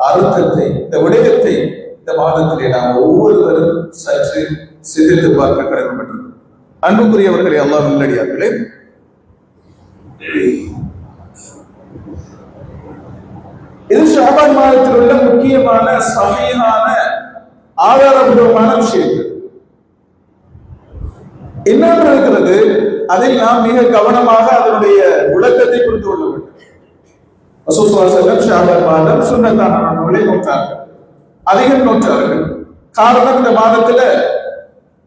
அர்த்தத்தை, இந்த விடயத்தை இந்த மாதத்திலே நாம் ஒவ்வொருவரும் சற்று சிந்தித்து பார்க்க கடமைப்பட்டிருக்கிறோம். அன்புக்குரியவர்களே, அல்லாஹ் நல்லடியார்களே, இது ஷஅபான் மாதத்தில் உள்ள முக்கியமான சஹீஹான ஆதாரபூர்வமான விஷயங்கள். இன்னொன்று இருக்கிறது, அதில் நாம் மிக கவனமாக அதனுடைய விளக்கத்தை புரிந்து கொள்ள வேண்டும். ரசூல் ஸல்லல்லாஹு அலைஹி வஸல்லம் ஷஅபான் மாதம் சுன்னத்தான நோன்புகளை நோற்றார்கள், அதிகம் நோற்றார்கள். காரணம், இந்த மாதத்துல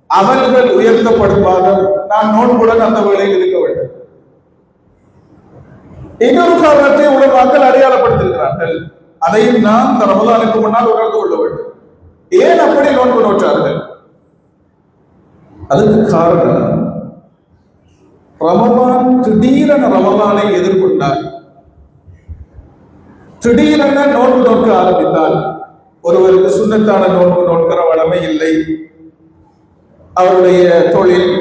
அமல்கள் உயர்த்தப்படும் மாதம். நாம் நோன்புடன் அந்த வேளையில் இருக்க வேண்டும். இன்னொரு காரணத்தை உலமாக்கள் அடையாளப்படுத்திருக்கிறார்கள். அதையும் நாம் இந்த ரமலானுக்கு முன்னால் உணர்ந்து கொள்ள வேண்டும். ஏன் அப்படி நோன்பு நோற்றார்கள்? அதுக்கு காரணம், ரமலான் திடீரென ரமலானை எதிர்கொண்டால், திடீரென நோன்பு நோக்க ஆரம்பித்தால், ஒருவருக்கு சுன்னத்தான நோன்பு நோக்கிற வளமை இல்லை, அவருடைய தொழில்,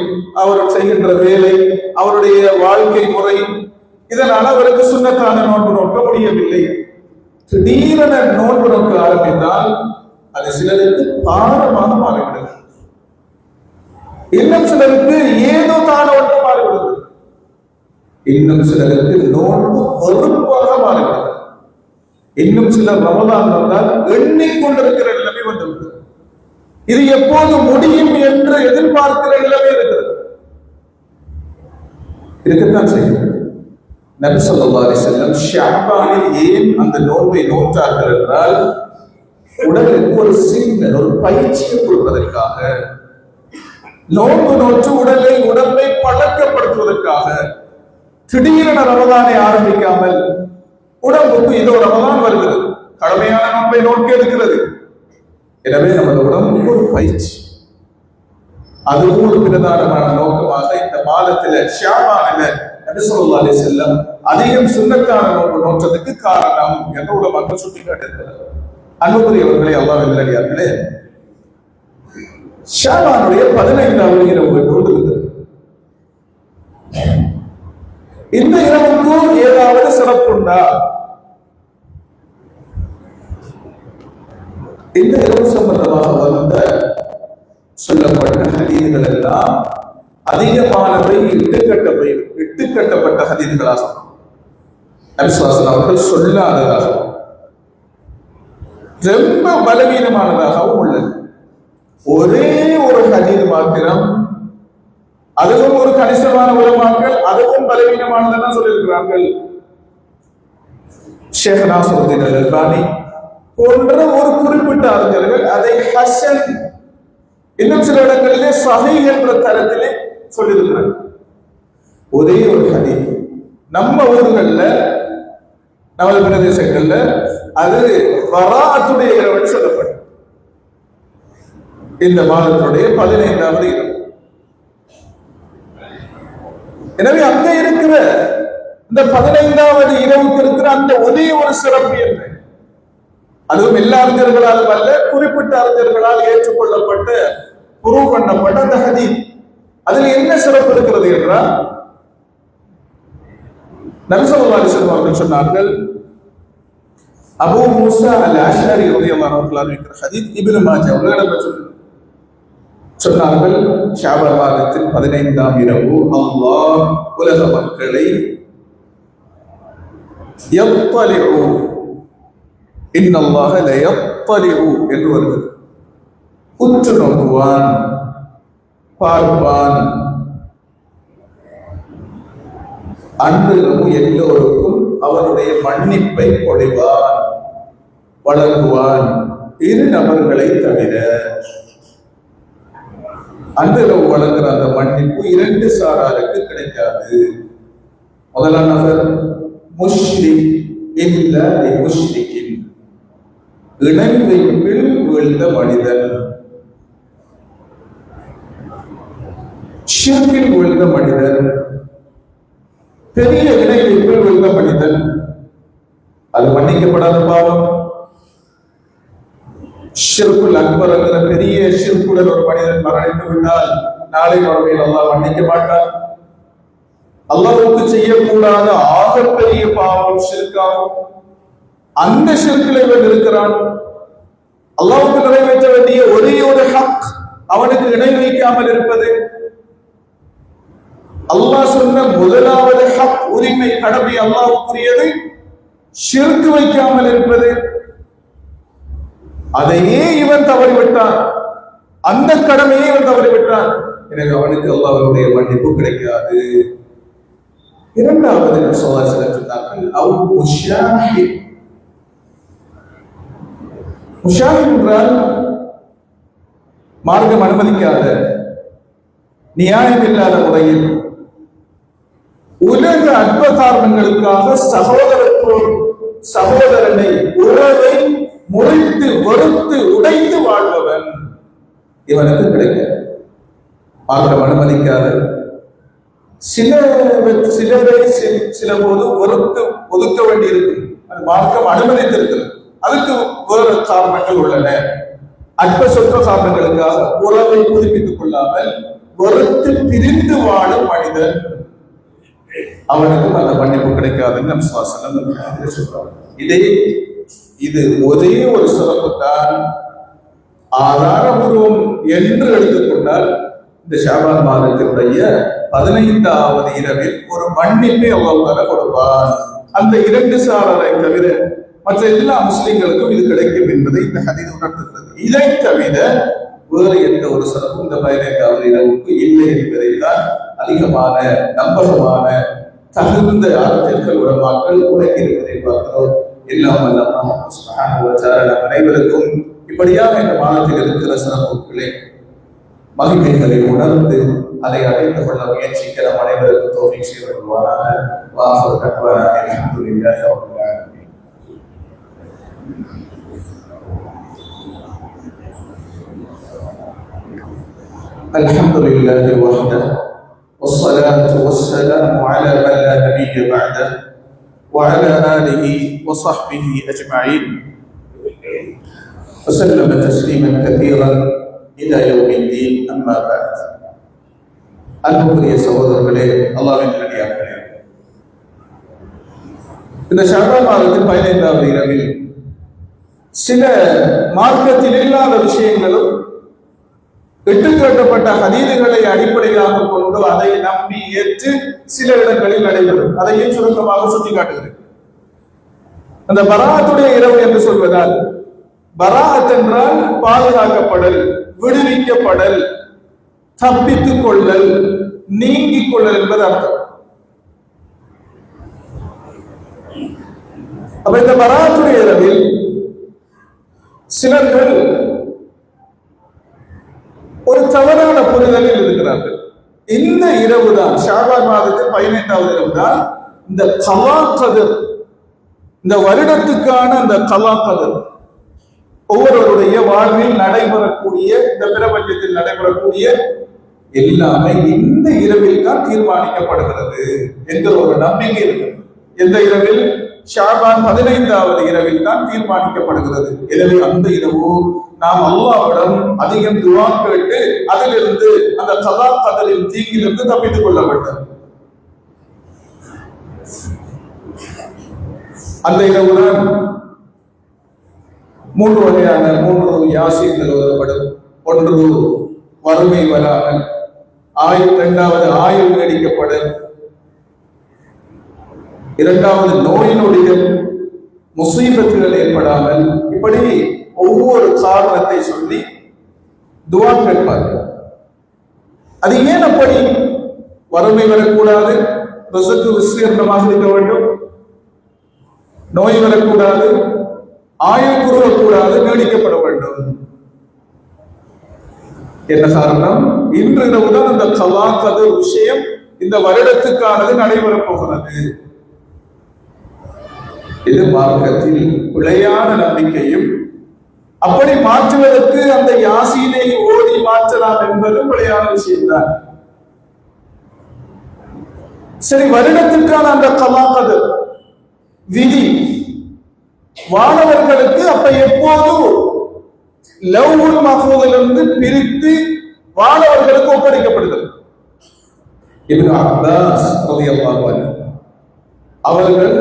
அவர் செய்கின்ற வேலை, அவருடைய வாழ்க்கை முறை, இதனால் அவருக்கு சுன்னத்தான நோன்பு நோக்க முடியவில்லை. திடீரென நோன்பு நோக்க ஆரம்பித்தால் அது சிலருக்கு பாரமாக மாறிவிடுது. இன்னும் சிலருக்கு ஏதோ தான ஒன்று மாறிவிடுது. இன்னும் சிலருக்கு நோன்பு வெறுப்பாக மாறிவிடுது. இன்னும் சிலர் ரமலான் வந்தால் எண்ணிக்கொண்டிருக்கிற நிலைமை வந்துவிட்டது. இது எப்போது முடியும் என்று எதிர்பார்க்கிற நிலைமை இருக்கிறது. இருக்கத்தான் செய்கிறது. நபி ஸல்லல்லாஹு அலைஹி வஸல்லம் ஷஅபானில் ஏன் அந்த நோன்பை நோற்றார்கள் என்றால், உடலுக்கு ஒரு சின்ன ஒரு பயிற்சியை கொடுப்பதற்காக, நோன்பு நோற்று உடம்பை பழக்கப்படுத்துவதற்காக. திடீரென ரமலானை ஆரம்பிக்காமல், உடம்புக்கு இதோ ரமலான் வருகிறது, கடமையான நோன்பை நோக்கி இருக்கிறது, எனவே நமது உடம்புக்கு ஒரு பயிற்சி, அதுவும் ஒரு பிரதானமான நோக்கமாக இந்த மாதத்துல ஷஅபானில நபி ஸல்லல்லாஹு அலைஹி வஸல்லம் அதிகம் சுன்னத்தான நோன்பு நோற்றதுக்கு காரணம் என்று உலமாக்கள் சுட்டிக்காட்டியிருக்கிறார். அன்புக்குரியவர்களே, அல்லாஹ் நல்லடியார்களே, ஷாபானுடைய 15வது இரவு கொண்டிருக்கிறது. இந்த இரவுக்கும் ஏதாவது சிறப்புண்டா? இந்த இரவு சம்பந்தமாக வந்த சொல்லப்பட்ட ஹதீதுகள் எல்லாம் அதிகமானவை இட்டுக்கட்டப்பட்ட ஹதீதுகளாக, அவர்கள் சொல்லாததாக, ரொம்ப பலவீனமானதாகவும் உள்ளது. ஒரே ஒரு ஹதீது மாத்திரம், அதுவும் ஒரு கணிசமான உலமாக்கள் அதுவும் பலவீனமானதான் சொல்லியிருக்கிறார்கள். ஷேக் நாசருதீன் அல்-அல்பானி போன்ற ஒரு குறிப்பிட்ட அறிஞர்கள் அதை ஹசன், இன்னும் சில இடங்களிலே சஹீஹ் என்ற தரத்திலே சொல்லியிருக்கிறார். ஒரே ஒரு ஹதீஸ் நம்ம ஊர்கள்ல, நமது பிரதேசங்கள்ல அது வராத்துடைய இரவு சொல்லப்படும். இந்த மாதத்துடைய 15வது இரவு. எனவே அங்க இருக்கிற இந்த 15வது இரவுக்கு இருக்கிற அந்த ஒரே ஒரு சிறப்பு என்ன? அதுவும் எல்லா அறிஞர்களாலும் அல்ல, குறிப்பிட்ட அறிஞர்களால் ஏற்றுக்கொள்ளப்பட்ட ப்ரூவ் பண்ணப்பட்ட அந்த ஹதீஸ். அதில் என்ன சிறப்பு இருக்கிறது என்றால், நபி ஸல்லல்லாஹு அலைஹி வஸல்லம் அவர்கள் சொன்னார்கள், அபூ மூஸா அல்-அஷ்அரி ரலியல்லாஹு அன்ஹு அறிவிக்கிற ஹதீஸ் இப்னு மாஜா அவர்களிடம் சொன்னார்கள், ஷஅபான் மாதத்தின் 15ஆம் இரவு அல்லாஹ் உலக மக்களை யத்தலிஉ இன்னல்லாஹ லயத்தலிஉ என்று வருகிறது, உற்று நோக்குவான், பார்ப்பான். அன்று எல்லோருக்கும் அவருடைய மன்னிப்பை பொழிவான், வழங்குவான், இரு நபர்களை தவிர. அன்று வழங்குற அந்த மன்னிப்பு 2 சாராருக்கு கிடைக்காது. முதலாம் நபர் முஷ்ரிக் இல்ல முஷ்ரிக்கின், இணை வைப்பில் வீழ்ந்த மனிதன், ஷிர்கில் வீழ்ந்த மனிதன், பெரிய இணை வைப்பில் வீழ்ந்த மனிதன், அது மன்னிக்கப்படாத பாவம். ஷிர்குல் அக்பர் என்கிற பெரிய ஷிர்குடன் ஒரு மனிதன் மரணித்து விட்டால் நாளை மறுமையில் அல்லாஹ் மன்னிக்க மாட்டான். அல்லாஹ்வுக்கு செய்யக்கூடாத ஆகப்பெரிய பாவம் ஷிர்காகும். அந்த ஷிர்கில் இவன் இருக்கிறான். அல்லாஹ்வுக்கு நிறைவேற்ற வேண்டிய ஒரே ஒரு ஹக் அவனுக்கு இணை வைக்காமல் இருப்பது. அல்லாஹ் சொன்ன முதலாவது ஹக், உரிமை, கடமை அல்லாஹ்வுக்குரியது, ஷிர்க் வைக்காமல் இருப்பது. அதையே இவன் தவறிவிட்டான், அந்த கடமையை இவன் தவறிவிட்டான். எனவே அவனுக்கு அல்லாஹ்வுடைய மன்னிப்பு கிடைக்காது. இரண்டாவது சொன்னார்கள், என்றால் மார்க்கம் அனுமதிக்காத, நியாயம் இல்லாத முறையில் உலக அற்ப காரணங்களுக்காக சகோதரனை, உறவை முறித்து வெறுத்து உடைத்து வாழ்பவன், இவனுக்கு கிடைக்க மார்க்கம் அனுமதிக்காத. சிலரை சில போது ஒதுக்க வேண்டியிருக்கு, அது மார்க்கம் அனுமதித்திருக்கிறது. அதுக்கு வேறு காரணங்கள் உள்ளன. அற்ப சொற்ற காரணங்களுக்காக உறவை புதுப்பித்துக் கொள்ளாமல் வெறுத்து பிரிந்து வாழும் மனிதன், அவனுக்கும் அந்த மன்னிப்பு கிடைக்காதுன்னு நம் சொல்றாங்க. இது ஒரே ஒரு சிறப்பு தான். ஆதாரபூர்வம் என்று எடுத்துக்கொண்டால் இந்த ஷாபான் மாதத்தினுடைய 15வது இரவில் ஒரு மன்னிப்பை அல்லாஹ் கொடுப்பான். அந்த 2 சாராரை தவிர மற்ற எல்லா முஸ்லிம்களுக்கும் இது கிடைக்கும் என்பதை இந்த ஹதீஸ் உணர்த்துகிறது. இதை தவிர வேறு எந்த ஒரு சிறப்பும் இந்த 15வது இரவுக்கு இல்லை என்பதை தான் அதிகமான நம்பகமான தகுந்த அறிஞர்கள் உலமாக்கள் உலகி இருப்பதை பார்க்கிறோம். எல்லாம் அனைவருக்கும் இப்படியாக இந்த மாதத்தில் இருக்கிற சிறப்புகளை, மகிமைகளை உணர்ந்து அதை அடைந்து கொள்ள முயற்சிக்கிற அனைவருக்கும் தௌஃபீக் செய்து கொள்வாராக. வாஃபர் தக்வானா அல்ஹம்துலில்லாஹி ரப்பில் ஆலமீன். அல்ஹம்துலில்லாஹி வஹ்தஹு والصلاة والسلام على من لا نبي بعده وعلى آله وصحبه أجمعين. وسلم تسليما كثيرا إلى يوم الدين. أما بعد. அன்புக்குரிய சகோதரர்களே, அல்லாஹ்வின் நல்லடியார்களே, இந்த ஷஅபான் மாதத்தின் 15வது இரவில் சில மார்க்கத்தில் இல்லாத விஷயங்களும் இட்டுக்கட்டப்பட்ட ஹதீதுகளை அடிப்படையாக கொண்டு அதை நம்பி ஏற்று சில இடங்களில் நடைபெறும். அதையும் சுருக்கமாக சுட்டிக்காட்டுகிறேன். அந்த பராஅத்துடைய இரவு என்று சொல்வதால், பராஅத் என்றால் பாதுகாக்கப்படல், விடுவிக்கப்படல், தப்பித்துக் கொள்ளல், நீங்கிக் கொள்ளல் என்பது அர்த்தம். அப்ப இந்த பராஅத்துடைய இரவில் சிலர்கள் ஒரு தவறான புரிதலில் இருக்கிறார்கள். இந்த இரவு தான், ஷஅபான் மாதத்தின் 15வது இரவு தான் இந்த கலா கத்ர், இந்த வருடத்துக்கான அந்த கலா கத்ர், ஒவ்வொருவருடைய வாழ்வில் நடைபெறக்கூடிய, இந்த பிரபஞ்சத்தில் நடைபெறக்கூடிய எல்லாமே இந்த இரவில் தான் தீர்மானிக்கப்படுகிறது என்கிற ஒரு நம்பிக்கை இருக்கிறது. எந்த இரவில்? ஷஅபான் 15வது இரவில் தான் தீர்மானிக்கப்படுகிறது. எனவே அந்த இரவு நாம் அல்லாஹ்விடம் அதிகம் துஆ கேட்டு அதிலிருந்து, அந்த கலா கத்ரின் தீங்கிலிருந்து தப்பித்துக் கொள்ள வேண்டும். அந்த இரவுதான் 3 வகையான 3 யாசீன்கள் ஓதப்படும். ஒன்று வறுமை வராமல், 2வது ஆயுள் நீடிக்கப்படும், 2வது நோய் நொடிகள் முசீபத்துகள் ஏற்படாமல், இப்படி ஒவ்வொரு காரணத்தை சொல்லி துஆ கேட்பார்கள். அது ஏன் அப்படி? வறுமை வரக்கூடாது, ரிஸ்க் விஸ்தீர்ணமாக இருக்க வேண்டும், நோய் வரக்கூடாது, ஆயுள் குறுகக்கூடாது, நீடிக்கப்பட வேண்டும். என்ன காரணம்? இன்று இரவுதான் அந்த கலா கத்ர் விஷயம் இந்த வருடத்துக்கானது நடைபெறப் போகிறது. இது மார்க்கத்தில் பிழையான நம்பிக்கையும், அப்படி மாற்றுவதற்கு அந்த யாசீனை ஓடி மாற்றலாம் என்பதும் பிழையான விஷயம்தான். சரி, வருடத்திற்கான அந்த கலா கத்ர் விதி வானவர்களுக்கு அப்ப எப்போது லவ்ஹுல் மஹ்ஃபூதிலிருந்து பிரித்து வானவர்களுக்கு ஒப்படைக்கப்படுகிறது. இப்னு அப்பாஸ் ரலியல்லாஹு அன்ஹு அவர்கள்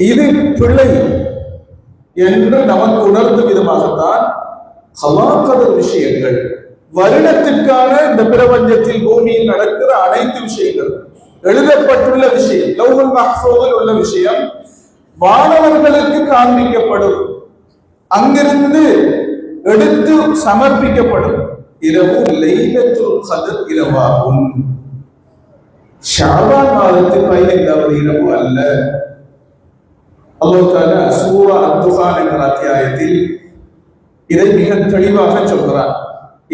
இது பிழை என்று நமக்கு உணர்த்தும் விதமாகத்தான் கலா கத்ர் விஷயங்கள், வருடத்திற்கான இந்த பிரபஞ்சத்தில் பூமியில் நடக்கிற அனைத்து விஷயங்கள் எழுதப்பட்டுள்ள விஷயம், லவ்ஹுல் மஹ்ஃபூதில் உள்ள விஷயம் வானவர்களுக்கு காண்பிக்கப்படும், அங்கிருந்து எடுத்து சமர்ப்பிக்கப்படும். இரவு லைலத்துல் கத்ர் இரவாகும். ஷஅபான் மாதத்தின் 15வது இரவு அல்ல. அல்லாஹ் தஆலா சூரா அத்-துஹான் என்ற அத்தியாயத்தில் இதை மிக தெளிவாக சொல்கிறார்.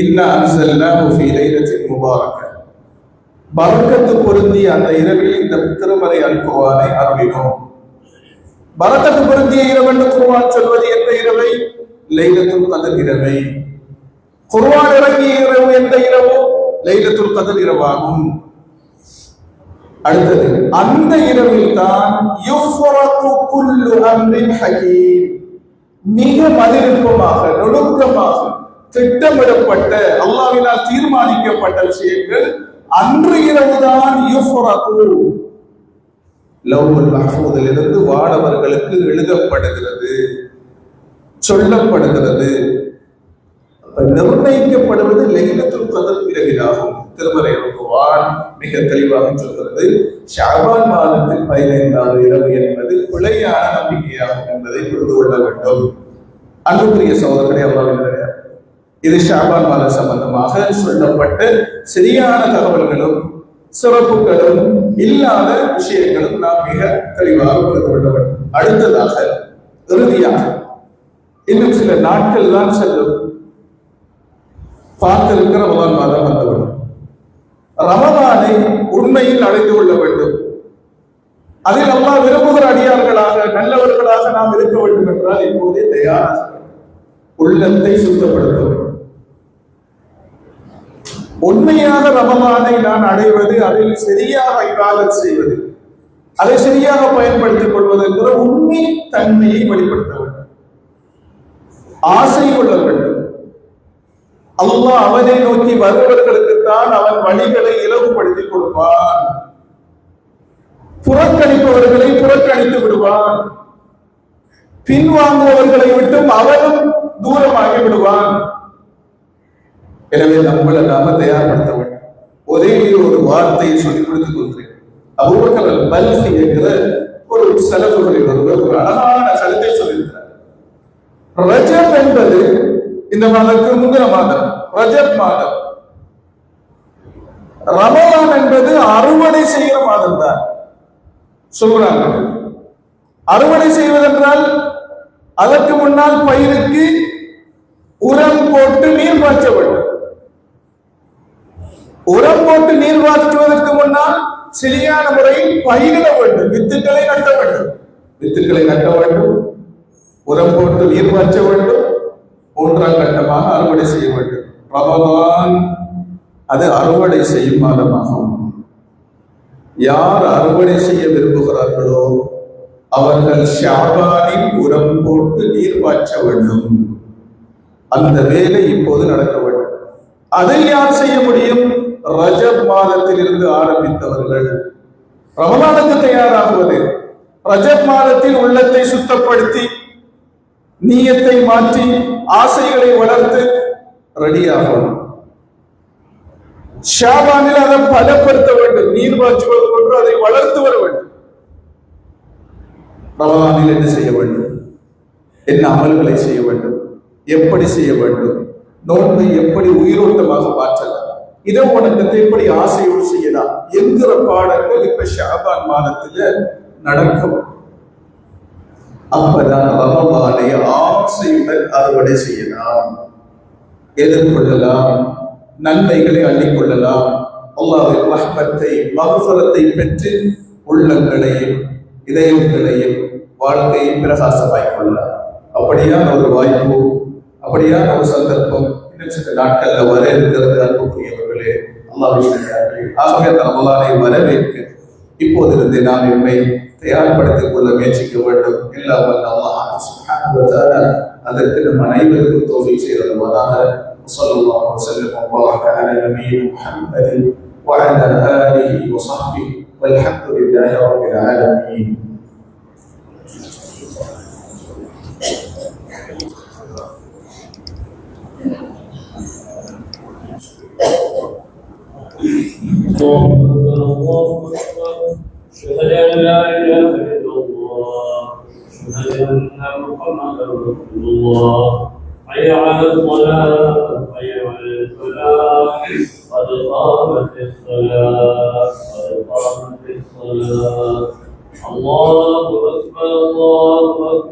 இன்னா அன்ஸல்னாஹு ஃபீ லைலத்தின் முபாரக, பரக்கத்து பொருந்திய அந்த இரவில் இந்த திருமறை அல்-குர்ஆனை அருளினோம். பரக்கத்து பொருந்திய இரவு என்று குர்ஆன் சொல்வது எந்த இரவை? லைலத்துல் கத்ர் இரவை. குர்ஆன் இறங்கிய இரவு எந்த இரவு? லைலத்துல் கத்ர் இரவாகும். அடுத்தது, அந்த இரவில் தான் யுஃபரகு குல்லு அம்ரின் ஹகீம், மிக மதிநுட்பமாக, நுணுக்கமாக திட்டமிடப்பட்ட, அல்லாஹ்வினால் தீர்மானிக்கப்பட்ட விஷயங்கள் அன்று இரவுதான் யுஃபரகு, லவ்ஹுல் மஹ்ஃபூதிலிருந்து வானவர்களுக்கு எழுதப்படுகிறது, சொல்லப்படுகிறது, நிர்ணயிக்கப்படுவது லைலத்துல் கத்ர் இரவிலாகும். திருமறை குர்ஆன் மிக தெளிவாக சொல்கிறது. ஷஅபான் மாதத்தில் 15வது இரவு என்பது பிழையான நம்பிக்கையாகும் என்பதை புரிந்து கொள்ள வேண்டும். அன்புக்குரிய சகோதரர்களே, அல்லாஹ்வின் இது ஷஅபான் மாதம் சம்பந்தமாக சொல்லப்பட்ட சரியான தகவல்களும் சிறப்புகளும் இல்லாத விஷயங்களும் நாம் மிக தெளிவாக புரிந்து கொள்ள வேண்டும். அடுத்ததாக, இறுதியாக இன்னும் சில நாட்கள் தான் செல்லும், பார்த்திருக்கிற ரமலான் மாதம் வந்துவிடும். ரமலானை உண்மையில் அடைந்து கொள்ள வேண்டும். அதில் அல்லாஹ் விரும்புகிற அடியார்களாக, நல்லவர்களாக நாம் இருக்க வேண்டும் என்றால் இப்போதே தயாராக உள்ளத்தை சுத்தப்படுத்த வேண்டும். உண்மையாக ரமலானை நான் அடைவது, அதில் சரியாக இபாதத் செய்வது, அதை சரியாக பயன்படுத்திக் கொள்வது என்கிற உண்மை தன்மையை வெளிப்படுத்த வேண்டும். ஆசை கொள்ள வேண்டும். அல்லாஹ் அவனை நோக்கி வருபவர்களுக்குத்தான் அவன் வழிகளை இலகுபடுத்திக் கொடுப்பான். புறக்கணிப்பவர்களை புறக்கணித்து விடுவான். பின்வாங்குபவர்களை விட்டும் அவனும் தூரமாகி விடுவான். எனவே நம்மளை நாம தயார்படுத்த வேண்டும். ஒரே ஒரு வார்த்தையை சொல்லிக் கொடுத்துக் கொள்கிறேன். அபூபக்கர் அல்-பல்கி என்கிற ஒரு சலஃபுகளில் ஒருவர் ஒரு அழகான கருத்தை சொல்லியிருக்கிறார். ரஜப் என்பது இந்த மாதத்துக்கு முந்தின மாதம், ரஜப் மாதம். ரமலான் என்பது அறுவடை செய்கிற மாதம் தான் சொல்றாங்க. அறுவடை செய்வதென்றால் அதற்கு முன்னால் பயிருக்கு உரம் போட்டு நீர் பாய்ச்ச வேண்டும். உரம் போட்டு நீர் பாய்ச்சுவதற்கு முன்னால் சரியான முறையில் பயிரிட வேண்டும். வித்துக்களை நட்ட வேண்டும். வித்துக்களை நட்ட வேண்டும், உரம் போட்டு நீர் பாய்ச்ச வேண்டும், மூன்றாம் கட்டமாக அறுவடை செய்ய வேண்டும். ரமலான் அது அறுவடை செய்யும் மாதமாகும். யார் அறுவடை செய்ய விரும்புகிறார்களோ அவர்கள் ஷாபானில் உரம் போட்டு நீர் பாய்ச்ச வேண்டும். அந்த வேலை இப்போது நடக்க வேண்டும். அதை யார் செய்ய முடியும்? ரஜப் மாதத்தில் இருந்து ஆரம்பித்தவர்கள். ரமலானுக்கு தயாராகுவது ரஜப் மாதத்தில் உள்ளத்தை சுத்தப்படுத்தி நீயத்தை மாற்றி ஆசைகளை வளர்த்து ரெடியாகணும். ஷாபானில் அதை பலப்படுத்த வேண்டும். நீர் பாய்ச்சுவது போன்று அதை வளர்த்து வர வேண்டும். ரமலானில் என்ன செய்ய வேண்டும்? என்ன அமல்களை செய்ய வேண்டும்? எப்படி செய்ய வேண்டும்? நோன்பை எப்படி உயிரோட்டமாக மாற்றலாம்? இதை உனக்கத்தை எப்படி ஆசையோடு செய்யலாம் என்கிற பாடங்கள் இப்ப ஷாபான் மாதத்துல நடக்கும். அப்பதான் ரமலானை ஆசையுடன் அறுவடை செய்யலாம், எதிர்கொள்ளலாம், நன்மைகளை அள்ளிக்கொள்ளலாம். அல்லாஹ்வின் ரஹ்மத்தை மக்ஃபிரத்தை பெற்று உள்ளங்களையும் இதயங்களையும் வாழ்க்கையை பிரகாசமாய் கொள்ளலாம். அப்படியான ஒரு வாய்ப்பு, அப்படியான ஒரு சந்தர்ப்பம் இன்னும் சில நாட்கள்ல வர இருக்கிறது. அன்புக்குரியவர்களே, ஆகவே ரமலானை வரவேற்க இப்போதிருந்து நாம் என்னை தயார்படுத்திக் கொள்ள முயற்சிக்க வேண்டும். இல்லாமல் அல்லாஹ் சுப்ஹானஹு வ தஆலா அதற்கு நம் அனைவருக்கும் தௌஃபீக் செய்தருள்வாராக. ஸல்லல்லாஹு அலைஹி வஸல்லம் வபரக அலா நபியினா முஹம்மதின் வ அலா ஆலிஹி வ ஸஹ்பிஹி வல்ஹம்துலில்லாஹி ரப்பில் ஆலமீன். الله أكبر أشهد أن لا إله إلا الله أشهد أن محمدا رسول الله حي على الصلاة حي على الفلاح قد قامت الصلاة قد قامت الصلاة الله أكبر الله أكبر.